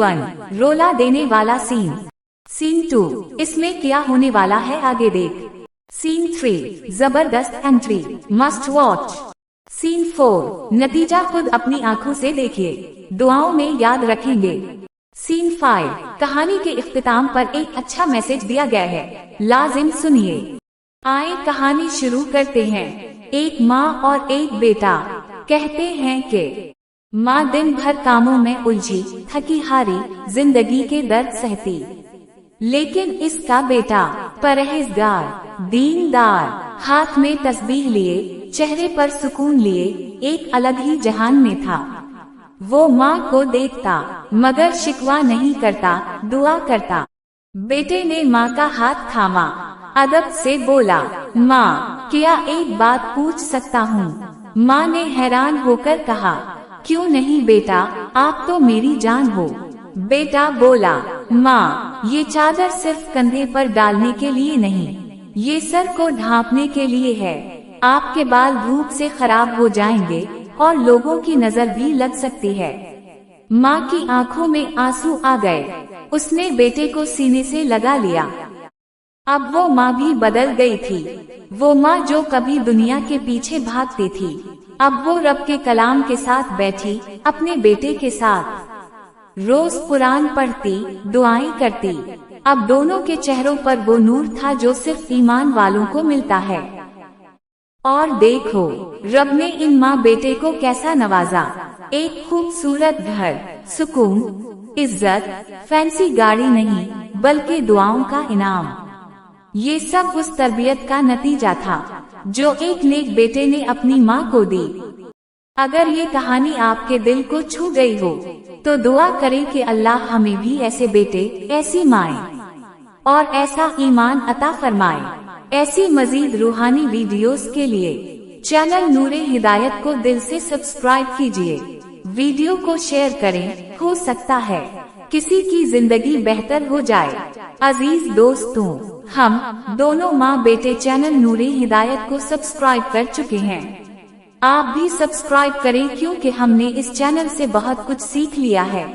1 रोला देने वाला सीन। सीन 2 इसमें क्या होने वाला है आगे देख। सीन 3 जबरदस्त एंट्री, मस्ट वॉच। सीन 4 नतीजा खुद अपनी आंखों से देखिए, दुआओं में याद रखेंगे। सीन 5 कहानी के इख्तिताम पर एक अच्छा मैसेज दिया गया है, लाजिम सुनिए। आए कहानी शुरू करते हैं। एक माँ और एक बेटा। कहते हैं कि माँ दिन भर कामों में उलझी, थकी हारी, जिंदगी के दर्द सहती, लेकिन इसका बेटा परहेजगार, दीनदार, हाथ में तस्बीह लिए, चेहरे पर सुकून लिए, एक अलग ही जहान में था। वो माँ को देखता मगर शिकवा नहीं करता, दुआ करता। बेटे ने माँ का हाथ थामा, अदब से बोला, माँ क्या एक बात पूछ सकता हूँ? माँ ने हैरान होकर कहा, क्यों नहीं बेटा, आप तो मेरी जान हो। बेटा बोला, माँ ये चादर सिर्फ कंधे पर डालने के लिए नहीं, ये सर को ढांपने के लिए है। आपके बाल धूप से खराब हो जाएंगे और लोगों की नजर भी लग सकती है। माँ की आंखों में आंसू आ गए। उसने बेटे को सीने से लगा लिया। अब वो माँ भी बदल गई थी। वो माँ जो कभी दुनिया के पीछे भागती थी, अब वो रब के कलाम के साथ बैठी, अपने बेटे के साथ रोज कुरान पढ़ती, दुआएं करती। अब दोनों के चेहरों पर वो नूर था जो सिर्फ ईमान वालों को मिलता है। और देखो रब ने इन माँ बेटे को कैसा नवाजा। एक खूबसूरत घर, सुकून, इज्जत, फैंसी गाड़ी नहीं बल्कि दुआओं का इनाम। ये सब उस तरबियत का नतीजा था जो एक नेक बेटे ने अपनी माँ को दी। अगर ये कहानी आपके दिल को छू गई हो तो दुआ करें कि अल्लाह हमें भी ऐसे बेटे, ऐसी माएं और ऐसा ईमान अता फरमाए। ऐसी मजीद रूहानी वीडियोस के लिए चैनल नूरे हिदायत को दिल से सब्सक्राइब कीजिए। वीडियो को शेयर करें, हो सकता है किसी की जिंदगी बेहतर हो जाए। अजीज दोस्तों, हम दोनों माँ बेटे चैनल नूरे हिदायत को सब्सक्राइब कर चुके हैं। आप भी सब्सक्राइब करें क्योंकि हमने इस चैनल से बहुत कुछ सीख लिया है।